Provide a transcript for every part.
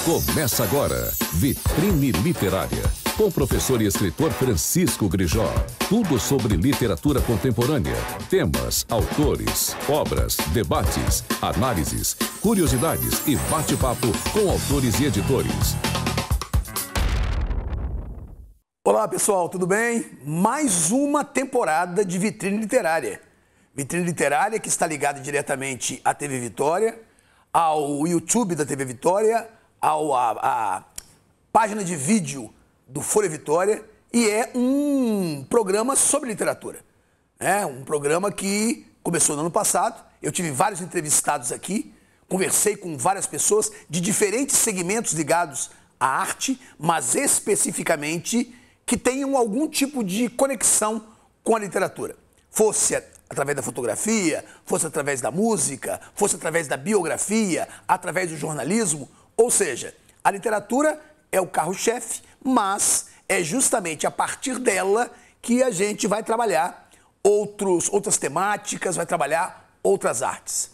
Começa agora, Vitrine Literária, com o professor e escritor Francisco Grijó. Tudo sobre literatura contemporânea, temas, autores, obras, debates, análises, curiosidades e bate-papo com autores e editores. Olá pessoal, tudo bem? Mais uma temporada de Vitrine Literária. Vitrine Literária que está ligada diretamente à TV Vitória, ao YouTube da TV Vitória, à página de vídeo do Folha Vitória, e é um programa sobre literatura. É um programa que começou no ano passado. Eu tive vários entrevistados aqui, conversei com várias pessoas de diferentes segmentos ligados à arte, mas especificamente que tenham algum tipo de conexão com a literatura. Fosse através da fotografia, fosse através da música, fosse através da biografia, através do jornalismo. Ou seja, a literatura é o carro-chefe, mas é justamente a partir dela que a gente vai trabalhar outras temáticas, vai trabalhar outras artes.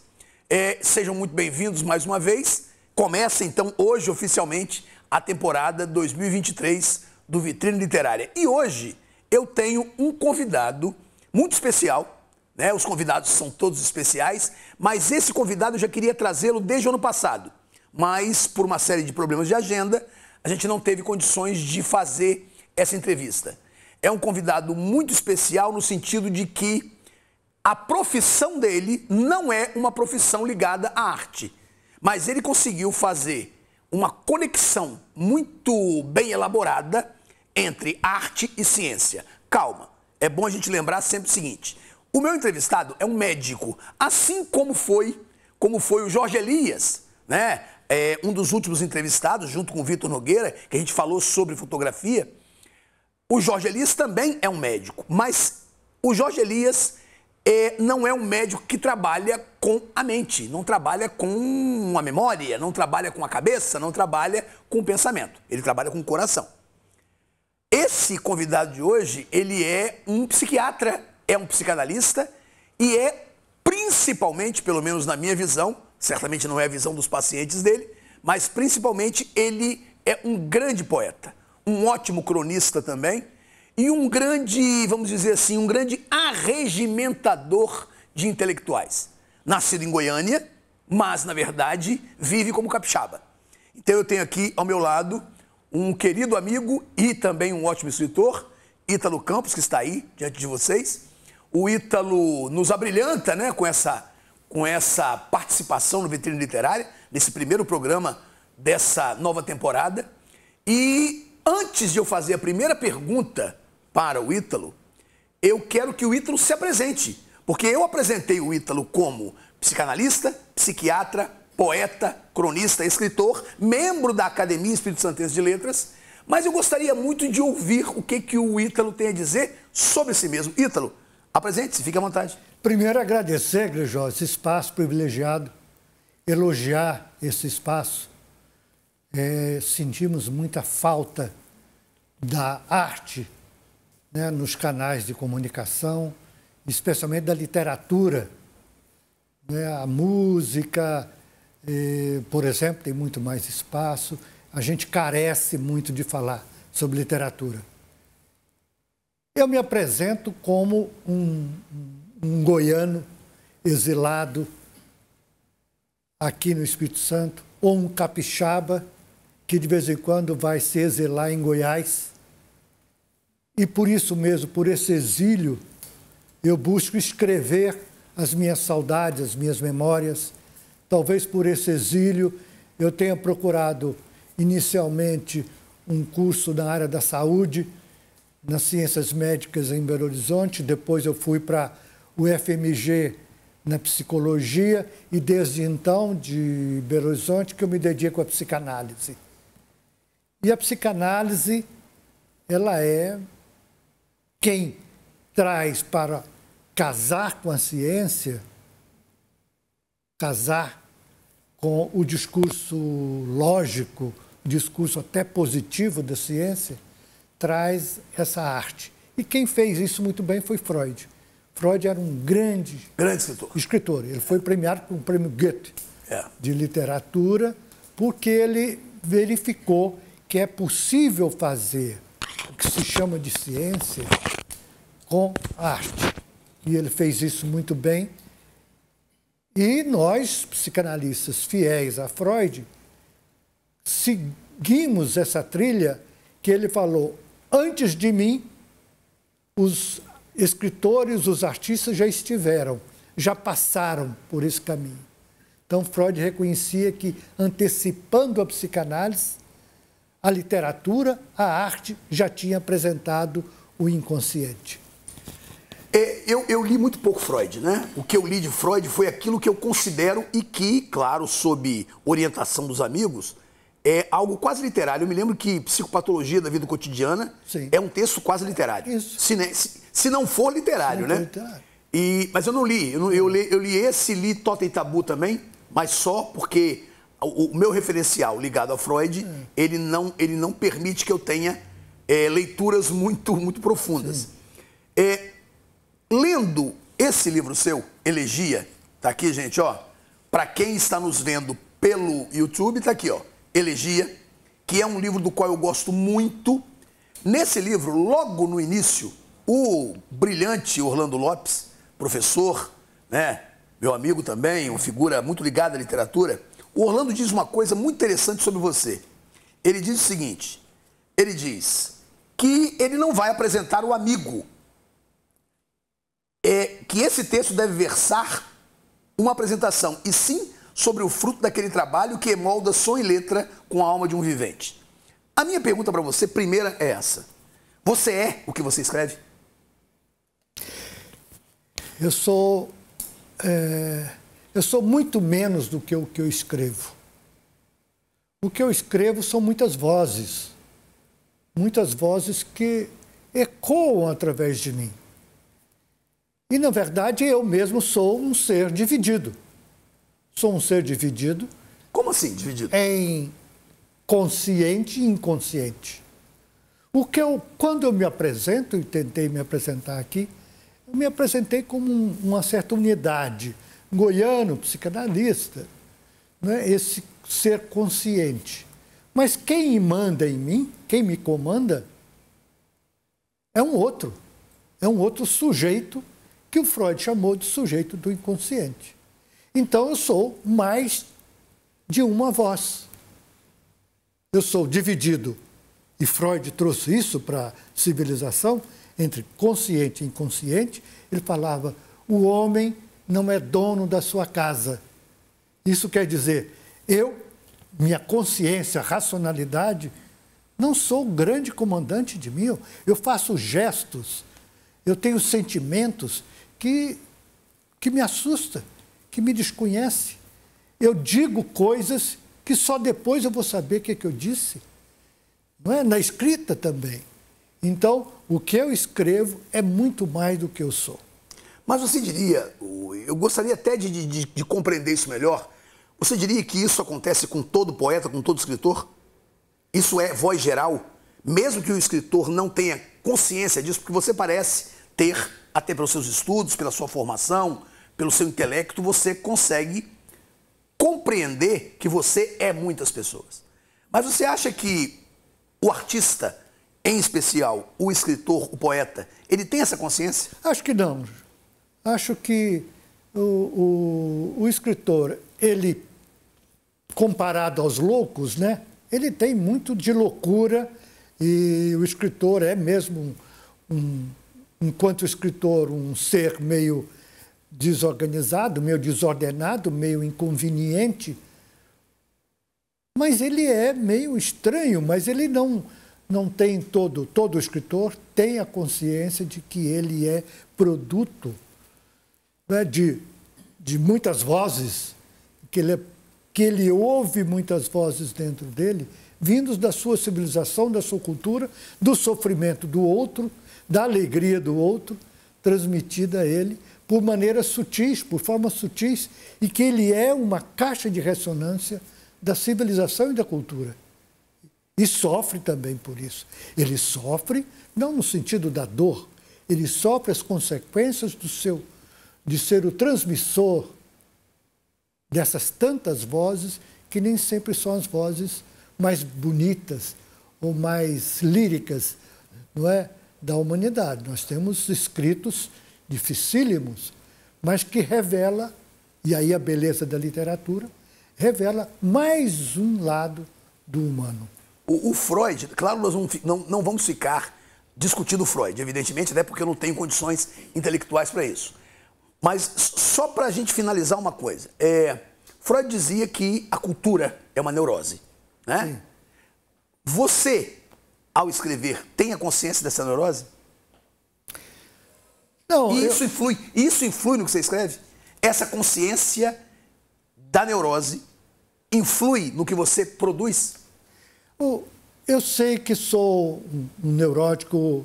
Sejam muito bem-vindos mais uma vez. Começa então hoje oficialmente a temporada 2023 do Vitrine Literária. E hoje eu tenho um convidado muito especial, né? Os convidados são todos especiais, mas esse convidado eu já queria trazê-lo desde o ano passado. Mas por uma série de problemas de agenda, a gente não teve condições de fazer essa entrevista. É um convidado muito especial no sentido de que a profissão dele não é uma profissão ligada à arte, mas ele conseguiu fazer uma conexão muito bem elaborada entre arte e ciência. Calma, é bom a gente lembrar sempre o seguinte: o meu entrevistado é um médico, assim como foi o Jorge Elias, né? Um dos últimos entrevistados, junto com o Vitor Nogueira, que a gente falou sobre fotografia. O Jorge Elias também é um médico, mas o Jorge Elias não é um médico que trabalha com a mente, não trabalha com a memória, não trabalha com a cabeça, não trabalha com o pensamento. Ele trabalha com o coração. Esse convidado de hoje, ele é um psiquiatra, é um psicanalista e é principalmente, pelo menos na minha visão, certamente não é a visão dos pacientes dele, mas principalmente ele é um grande poeta, um ótimo cronista também e um grande, vamos dizer assim, um grande arregimentador de intelectuais. Nascido em Goiânia, mas na verdade vive como capixaba. Então eu tenho aqui ao meu lado um querido amigo e também um ótimo escritor, Ítalo Campos, que está aí diante de vocês. O Ítalo nos abrilhanta, né, com essa participação no Vitrine Literária, nesse primeiro programa dessa nova temporada. E antes de eu fazer a primeira pergunta para o Ítalo, eu quero que o Ítalo se apresente, porque eu apresentei o Ítalo como psicanalista, psiquiatra, poeta, cronista, escritor, membro da Academia Espírito Santense de Letras, mas eu gostaria muito de ouvir o que o Ítalo tem a dizer sobre si mesmo. Ítalo, apresente-se, fique à vontade. Primeiro, agradecer, Grijó, esse espaço privilegiado, elogiar esse espaço. Sentimos muita falta da arte, né, nos canais de comunicação, especialmente da literatura, né, a música, por exemplo, tem muito mais espaço. A gente carece muito de falar sobre literatura. Eu me apresento como um goiano exilado aqui no Espírito Santo, ou um capixaba que de vez em quando vai se exilar em Goiás. E por isso mesmo, por esse exílio, eu busco escrever as minhas saudades, as minhas memórias. Talvez por esse exílio eu tenha procurado inicialmente um curso na área da saúde, nas ciências médicas em Belo Horizonte. Depois eu fui para o FMG na psicologia e desde então, de Belo Horizonte, que eu me dedico à psicanálise. E a psicanálise, ela é quem traz para casar com a ciência, casar com o discurso lógico, o discurso até positivo da ciência, traz essa arte. E quem fez isso muito bem foi Freud. Freud era um grande escritor. Ele foi premiado com o prêmio Goethe de literatura, porque ele verificou que é possível fazer o que se chama de ciência com arte. E ele fez isso muito bem. E nós, psicanalistas fiéis a Freud, seguimos essa trilha que ele falou: antes de mim, os escritores, os artistas já estiveram, já passaram por esse caminho. Então, Freud reconhecia que, antecipando a psicanálise, a literatura, a arte, já tinha apresentado o inconsciente. Eu li muito pouco Freud, né? O que eu li de Freud foi aquilo que eu considero e que, claro, sob orientação dos amigos, é algo quase literário. Eu me lembro que Psicopatologia da Vida Cotidiana Sim. é um texto quase literário. Isso. Se não for literário, né? Literário. Mas eu não li. Eu li esse, li Totem e Tabu também, mas só porque o meu referencial ligado a Freud, ele não permite que eu tenha leituras muito, muito profundas. Lendo esse livro seu, Elegia, tá aqui, gente, ó. Para quem está nos vendo pelo YouTube, tá aqui, ó. Elegia, que é um livro do qual eu gosto muito. Nesse livro, logo no início, o brilhante Orlando Lopes, professor, né, meu amigo também, uma figura muito ligada à literatura, o Orlando diz uma coisa muito interessante sobre você. Ele diz o seguinte, ele diz que ele não vai apresentar o amigo, que esse texto deve versar uma apresentação, e sim sobre o fruto daquele trabalho que emolda som e letra com a alma de um vivente. A minha pergunta para você, primeira, é essa. Você é o que você escreve? Eu sou muito menos do que o que eu escrevo. O que eu escrevo são muitas vozes que ecoam através de mim. E, na verdade, eu mesmo sou um ser dividido. Sou um ser dividido. Como assim, dividido? Em consciente e inconsciente. Quando eu me apresento, e tentei me apresentar aqui, eu me apresentei como uma certa unidade. Goiano, psicanalista, né? Esse ser consciente. Mas quem manda em mim, quem me comanda, é um outro sujeito que o Freud chamou de sujeito do inconsciente. Então, eu sou mais de uma voz. Eu sou dividido, e Freud trouxe isso para a civilização, entre consciente e inconsciente. Ele falava, o homem não é dono da sua casa. Isso quer dizer, minha consciência, racionalidade, não sou o grande comandante de mim. Eu faço gestos, eu tenho sentimentos que me assustam, que me desconhece. Eu digo coisas que só depois eu vou saber o que eu disse. Não é? Na escrita também. Então, o que eu escrevo é muito mais do que eu sou. Mas você diria, eu gostaria até de compreender isso melhor, você diria que isso acontece com todo poeta, com todo escritor? Isso é voz geral? Mesmo que o escritor não tenha consciência disso, porque você parece ter, até pelos seus estudos, pela sua formação, pelo seu intelecto, você consegue compreender que você é muitas pessoas. Mas você acha que o artista, em especial o escritor, o poeta, ele tem essa consciência? Acho que não. Acho que o escritor, ele, comparado aos loucos, né, ele tem muito de loucura, e o escritor é mesmo, enquanto escritor, um ser meio desorganizado, meio desordenado, meio inconveniente. Mas ele é meio estranho, mas ele não tem todo escritor tem a consciência de que ele é produto, né, de muitas vozes, que ele ouve muitas vozes dentro dele, vindos da sua civilização, da sua cultura, do sofrimento do outro, da alegria do outro, transmitida a ele por maneiras sutis, por formas sutis, e que ele é uma caixa de ressonância da civilização e da cultura. E sofre também por isso. Ele sofre, não no sentido da dor, ele sofre as consequências de ser o transmissor dessas tantas vozes, que nem sempre são as vozes mais bonitas ou mais líricas, não é, da humanidade. Nós temos escritos dificílimos, mas que revela, e aí a beleza da literatura, revela mais um lado do humano. O Freud, claro, nós não vamos ficar discutindo o Freud, evidentemente, até porque eu não tenho condições intelectuais para isso. Mas só para a gente finalizar uma coisa. Freud dizia que a cultura é uma neurose, né? Sim. Você, ao escrever, tem a consciência dessa neurose? Não, Isso influi no que você escreve? Essa consciência da neurose influi no que você produz? Eu sei que sou um neurótico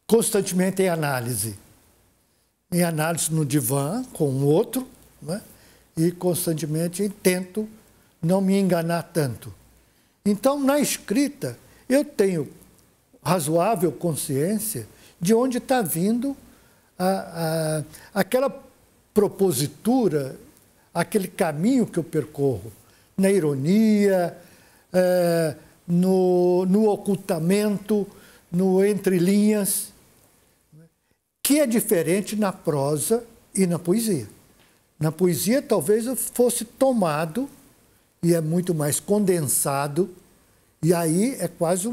constantemente em análise. Em análise no divã com o outro, né? E constantemente tento não me enganar tanto. Então, na escrita, eu tenho razoável consciência de onde está vindo aquela propositura, aquele caminho que eu percorro, na ironia, no ocultamento, no entre linhas, que é diferente na prosa e na poesia. Na poesia, talvez eu fosse tomado, e é muito mais condensado, e aí é quase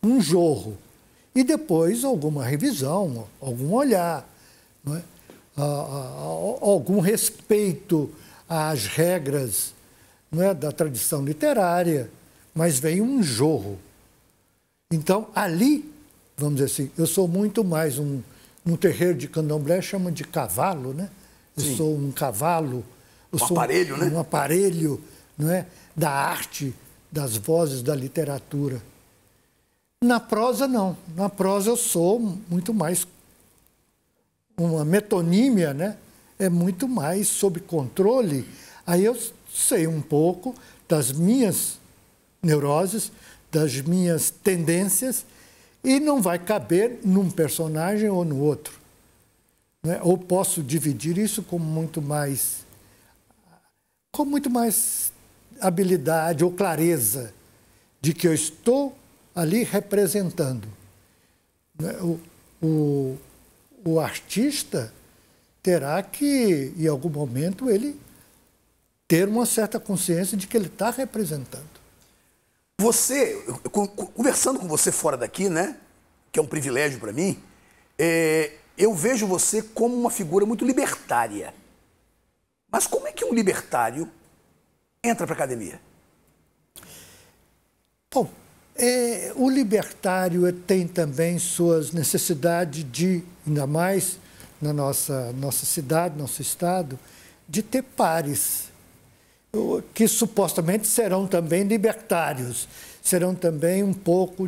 um jorro. E depois alguma revisão, algum olhar, não é? Algum respeito às regras, não é, da tradição literária, mas vem um jorro. Então, ali, vamos dizer assim, eu sou muito mais no terreiro de candomblé, chama de cavalo, né? Eu Sim. sou um cavalo. Aparelho, né? Um aparelho, não é, da arte, das vozes, da literatura. Na prosa, não. Na prosa eu sou muito mais uma metonímia, né? É muito mais sob controle. Aí eu sei um pouco das minhas neuroses, das minhas tendências, e não vai caber num personagem ou no outro, né? Ou posso dividir isso com muito mais habilidade ou clareza de que eu estou ali representando. O artista terá que, em algum momento, ele ter uma certa consciência de que ele está representando. Você, conversando com você fora daqui, né, que é um privilégio para mim, eu vejo você como uma figura muito libertária. Mas como é que um libertário entra para a academia? Bom, o libertário tem também suas necessidades de, ainda mais na nossa cidade, nosso estado, de ter pares, que supostamente serão também libertários, serão também um pouco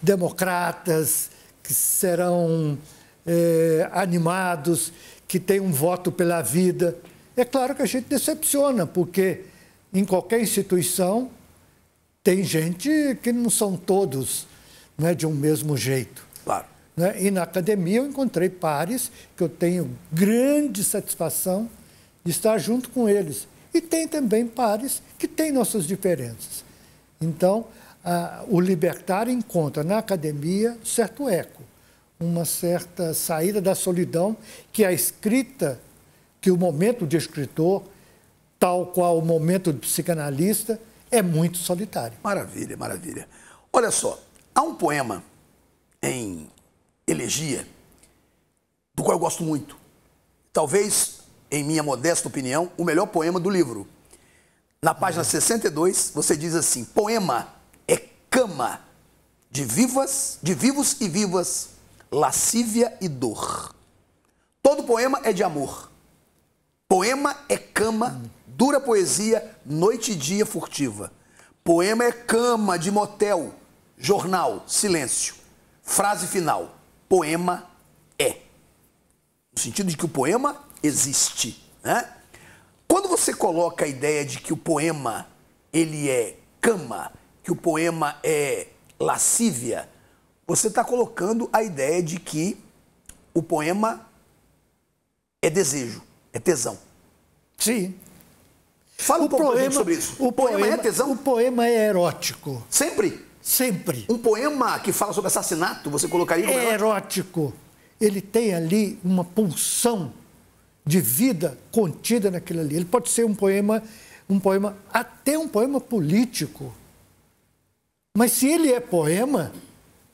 democratas, que serão animados, que têm um voto pela vida. É claro que a gente decepciona, porque em qualquer instituição tem gente que não são todos, não é, de um mesmo jeito. Claro. Né? E na academia eu encontrei pares que eu tenho grande satisfação de estar junto com eles. E tem também pares que têm nossas diferenças. Então, o libertário encontra na academia certo eco, uma certa saída da solidão que a escrita, que o momento de escritor, tal qual o momento de psicanalista, é muito solitário. Maravilha, maravilha. Olha só, há um poema em elegia, do qual eu gosto muito. Talvez, em minha modesta opinião, o melhor poema do livro. Na página 62, você diz assim: poema é cama de vivos e vivas, lascívia e dor. Todo poema é de amor. Poema é cama, dura poesia, noite e dia furtiva. Poema é cama de motel, jornal, silêncio. Frase final: poema é. No sentido de que o poema existe, né? Quando você coloca a ideia de que o poema ele é cama, que o poema é lascívia, você está colocando a ideia de que o poema é desejo, É tesão. Sim. Fala um pouco pra gente sobre isso. O poema é tesão? O poema é erótico. Sempre? Sempre. Um poema que fala sobre assassinato, você colocaria como É erótico. Ele tem ali uma pulsão de vida contida naquilo ali. Ele pode ser um poema, até um poema político. Mas se ele é poema,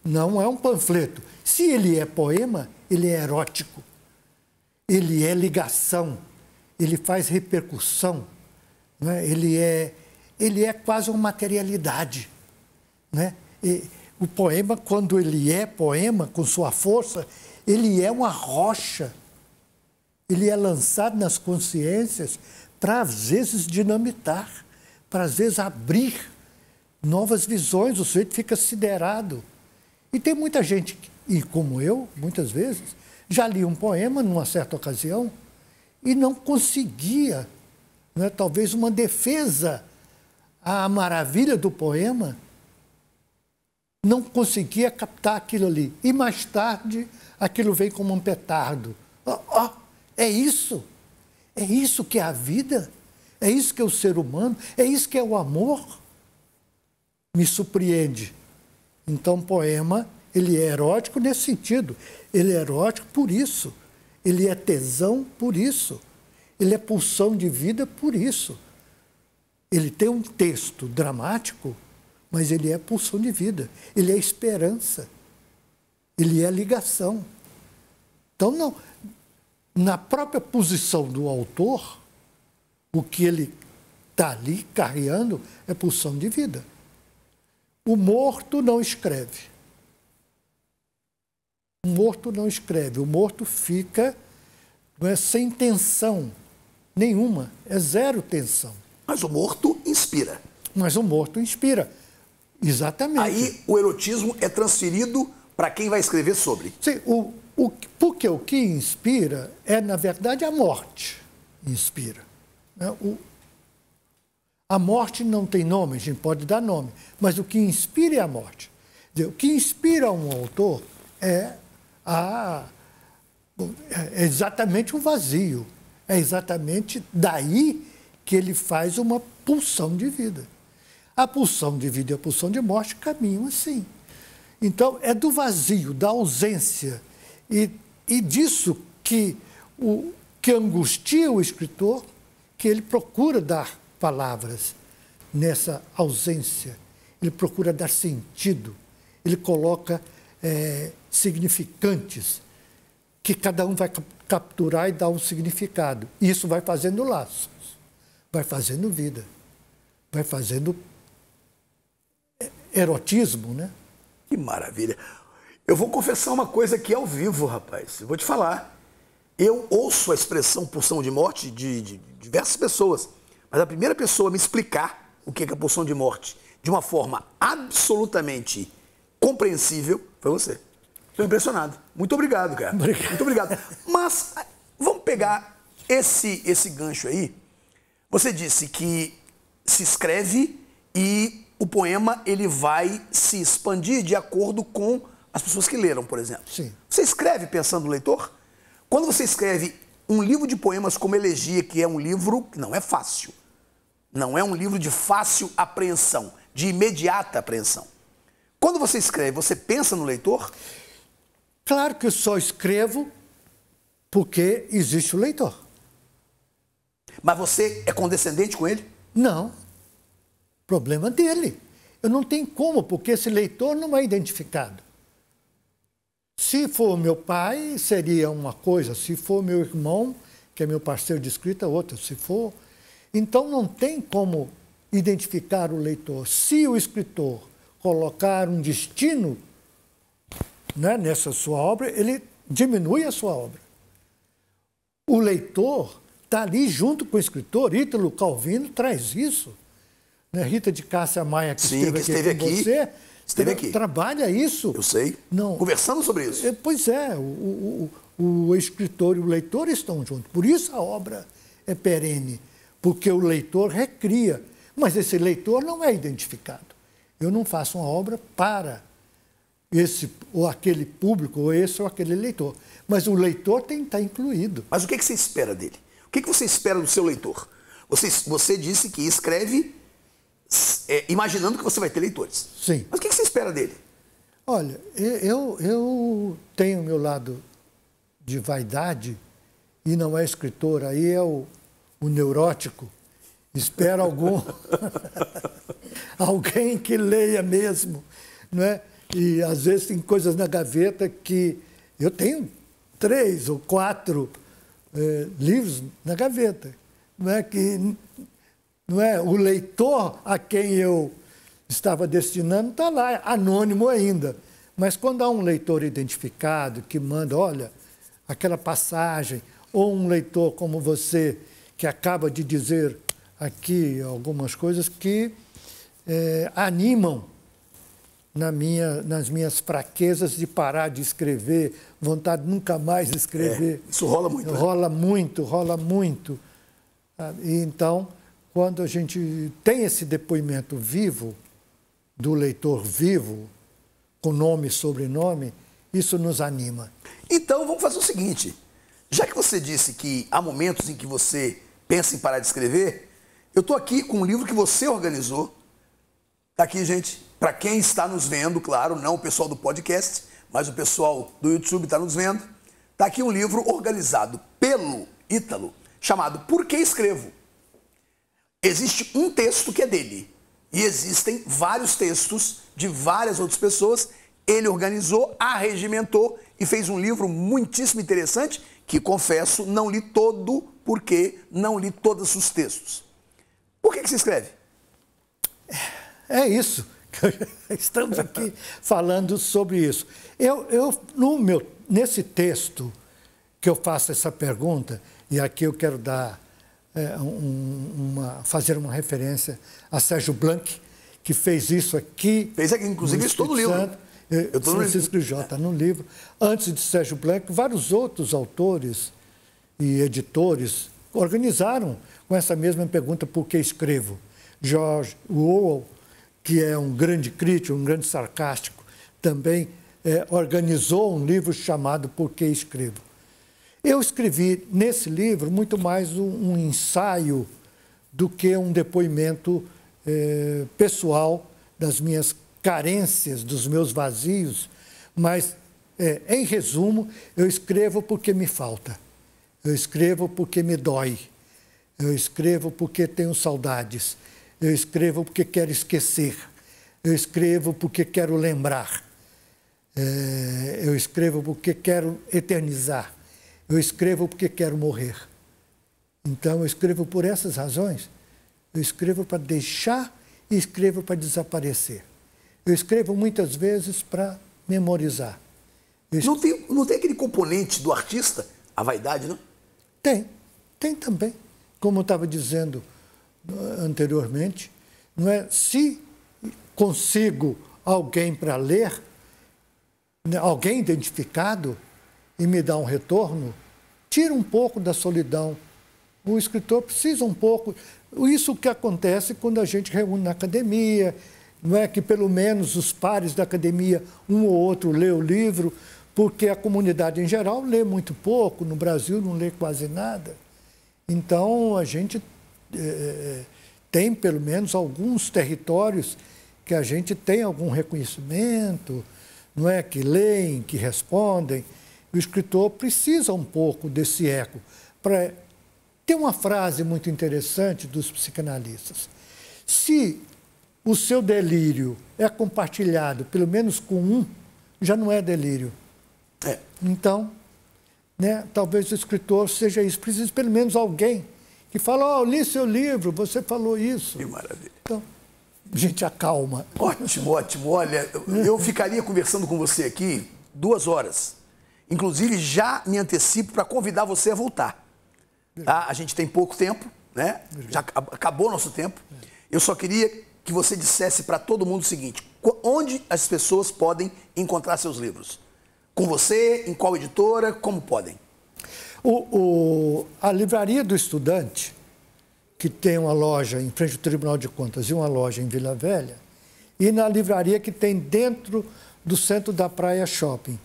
não é um panfleto. Se ele é poema, ele é erótico. Ele é ligação. Ele faz repercussão. Né? Ele é quase uma materialidade. Né? E o poema, quando ele é poema, com sua força, ele é uma rocha. Ele é lançado nas consciências para, às vezes, dinamitar, para, às vezes, abrir novas visões. O sujeito fica siderado. E tem muita gente, e como eu, muitas vezes, já li um poema numa certa ocasião e não conseguia, né, talvez, uma defesa à maravilha do poema, não conseguia captar aquilo ali. E mais tarde, aquilo vem como um petardo. É isso. É isso que é a vida. É isso que é o ser humano. É isso que é o amor. Me surpreende. Então, o poema, ele é erótico nesse sentido. Ele é erótico por isso. Ele é tesão por isso. Ele é pulsão de vida por isso. Ele tem um texto dramático, mas ele é pulsão de vida. Ele é esperança. Ele é ligação. Então, não, na própria posição do autor, o que ele está ali carreando é pulsão de vida. O morto não escreve. O morto não escreve. O morto fica, não é, sem tensão nenhuma. É zero tensão. Mas o morto inspira. Mas o morto inspira. Exatamente. Aí o erotismo é transferido para quem vai escrever sobre. Sim, porque o que inspira é, na verdade, a morte. Inspira. Né? A morte não tem nome, a gente pode dar nome, mas o que inspira é a morte. Quer dizer, o que inspira um autor é exatamente o vazio. É exatamente daí que ele faz uma pulsão de vida. A pulsão de vida e a pulsão de morte caminham assim. Então, é do vazio, da ausência e disso que angustia o escritor, que ele procura dar palavras nessa ausência. Ele procura dar sentido. Ele coloca significantes que cada um vai capturar e dar um significado. Isso vai fazendo laços, vai fazendo vida, vai fazendo erotismo, né? Que maravilha. Eu vou confessar uma coisa aqui ao vivo, rapaz. Eu vou te falar. Eu ouço a expressão pulsão de morte de diversas pessoas, mas a primeira pessoa a me explicar o que é a pulsão de morte de uma forma absolutamente compreensível foi você. Estou impressionado. Muito obrigado, cara. Obrigado. Muito obrigado. Mas vamos pegar esse gancho aí. Você disse que se escreve e o poema ele vai se expandir de acordo com as pessoas que leram, por exemplo. Sim. Você escreve pensando no leitor? Quando você escreve um livro de poemas como Elegia, que é um livro que não é fácil, não é um livro de fácil apreensão, de imediata apreensão. Quando você escreve, você pensa no leitor? Claro que eu só escrevo porque existe o leitor. Mas você é condescendente com ele? Não. Problema dele. Eu não tenho como, porque esse leitor não é identificado. Se for meu pai, seria uma coisa. Se for meu irmão, que é meu parceiro de escrita, outra. Se for... Então, não tem como identificar o leitor. Se o escritor colocar um destino, né, nessa sua obra, ele diminui a sua obra. O leitor está ali junto com o escritor. Ítalo Calvino traz isso. Né? Rita de Cássia Maia, que Sim, esteve aqui com você, esteve aqui. Trabalha isso. Eu sei. Não. Conversando sobre isso. Pois é, o escritor e o leitor estão juntos. Por isso a obra é perene, porque o leitor recria. Mas esse leitor não é identificado. Eu não faço uma obra para esse ou aquele público, ou esse ou aquele leitor. Mas o leitor tem que estar incluído. Mas o que você espera dele? que você espera do seu leitor? Você disse que escreve imaginando que você vai ter leitores. Sim. Mas o que você espera dele? Olha, eu tenho o meu lado de vaidade e não é escritor, aí é o neurótico. Espero alguém que leia mesmo, não é? E às vezes tem coisas na gaveta que eu tenho 3 ou 4 livros na gaveta, não é que não é o leitor a quem eu estava destinando está lá anônimo ainda, mas quando há um leitor identificado que manda, olha, aquela passagem, ou um leitor como você que acaba de dizer aqui algumas coisas que animam nas minhas fraquezas de parar de escrever, vontade de nunca mais escrever. Isso rola muito. Rola muito. E então, quando a gente tem esse depoimento vivo, do leitor vivo, com nome e sobrenome, isso nos anima. Então, vamos fazer o seguinte. Já que você disse que há momentos em que você pensa em parar de escrever, eu estou aqui com um livro que você organizou. Está aqui, gente. Para quem está nos vendo, claro, não o pessoal do podcast, mas o pessoal do YouTube está nos vendo. Está aqui um livro organizado pelo Ítalo, chamado Por que Escrevo? Existe um texto que é dele. E existem vários textos de várias outras pessoas. Ele organizou, arregimentou e fez um livro muitíssimo interessante, que, confesso, não li todo, porque não li todos os textos. Por que você escreve? É isso. Estamos aqui falando sobre isso. Nesse texto que eu faço essa pergunta, e aqui eu quero dar fazer uma referência a Sérgio Blanc, que fez isso aqui. Fez aqui, inclusive, estou no livro. Francisco Grijó está no livro. Antes de Sérgio Blanc, vários outros autores e editores organizaram com essa mesma pergunta, por que escrevo? George Orwell, que é um grande crítico, um grande sarcástico, também organizou um livro chamado Por que Escrevo? Eu escrevi nesse livro muito mais um ensaio do que um depoimento pessoal das minhas carências, dos meus vazios, mas, em resumo, eu escrevo porque me falta, eu escrevo porque me dói, eu escrevo porque tenho saudades, eu escrevo porque quero esquecer, eu escrevo porque quero lembrar, eu escrevo porque quero eternizar, eu escrevo porque quero morrer. Então, eu escrevo por essas razões. Eu escrevo para deixar e escrevo para desaparecer. Eu escrevo muitas vezes para memorizar. Não tem aquele componente do artista, a vaidade, não? Tem também. Como eu estava dizendo anteriormente, não é? Se consigo alguém para ler, alguém identificado, e me dá um retorno, tira um pouco da solidão. O escritor precisa um pouco. Isso que acontece quando a gente reúne na academia, não é que pelo menos os pares da academia, um ou outro lê o livro, porque a comunidade em geral lê muito pouco, no Brasil não lê quase nada. Então, a gente tem pelo menos alguns territórios que a gente tem algum reconhecimento, não é, que leem, que respondem. O escritor precisa um pouco desse eco. Tem uma frase muito interessante dos psicanalistas. Se o seu delírio é compartilhado, pelo menos com um, já não é delírio. Então, né, talvez o escritor seja isso. Precisa pelo menos alguém que fala, eu li seu livro, você falou isso. Que maravilha. Então, a gente acalma. Ótimo, ótimo. Olha, eu ficaria conversando com você aqui 2 horas. Inclusive, já me antecipo para convidar você a voltar. Tá? A gente tem pouco tempo, né? Já acabou o nosso tempo. Eu só queria que você dissesse para todo mundo o seguinte, onde as pessoas podem encontrar seus livros? Com você, em qual editora, como podem? A Livraria do Estudante, que tem uma loja em frente ao Tribunal de Contas e uma loja em Vila Velha, e na livraria que tem dentro do Centro da Praia Shopping.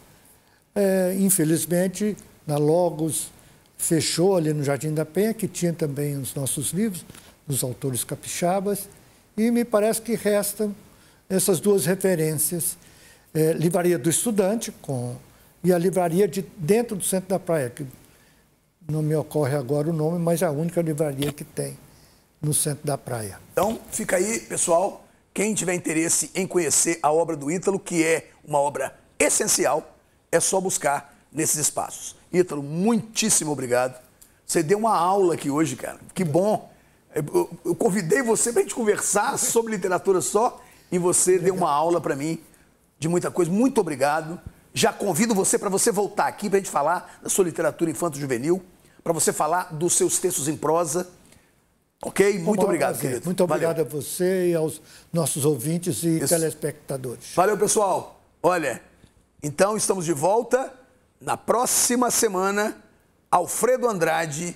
Infelizmente, na Logos, fechou ali no Jardim da Penha, que tinha também os nossos livros, dos autores capixabas, e me parece que restam essas duas referências, Livraria do Estudante e a livraria dentro do Centro da Praia, que não me ocorre agora o nome, mas é a única livraria que tem no Centro da Praia. Então, fica aí, pessoal, quem tiver interesse em conhecer a obra do Ítalo, que é uma obra essencial, é só buscar nesses espaços. Ítalo, muitíssimo obrigado. Você deu uma aula aqui hoje, cara. Que bom. Eu convidei você para a gente conversar sobre literatura só e você deu uma aula para mim de muita coisa. Muito obrigado. Já convido você para você voltar aqui para a gente falar da sua literatura infanto-juvenil, para você falar dos seus textos em prosa. Ok? Muito obrigado, querido. Muito obrigado a você e aos nossos ouvintes e telespectadores. Valeu, pessoal. Olha, então estamos de volta na próxima semana. Alfredo Andrade,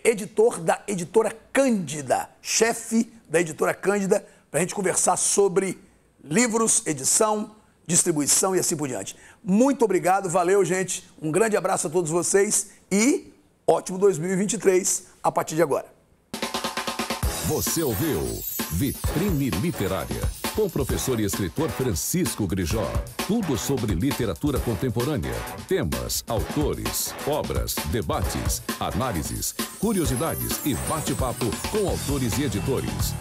editor da Editora Cândida, chefe da Editora Cândida, para a gente conversar sobre livros, edição, distribuição e assim por diante. Muito obrigado, valeu, gente. Um grande abraço a todos vocês e ótimo 2023 a partir de agora. Você ouviu Vitrine Literária, com o professor e escritor Francisco Grijó. Tudo sobre literatura contemporânea, temas, autores, obras, debates, análises, curiosidades e bate-papo com autores e editores.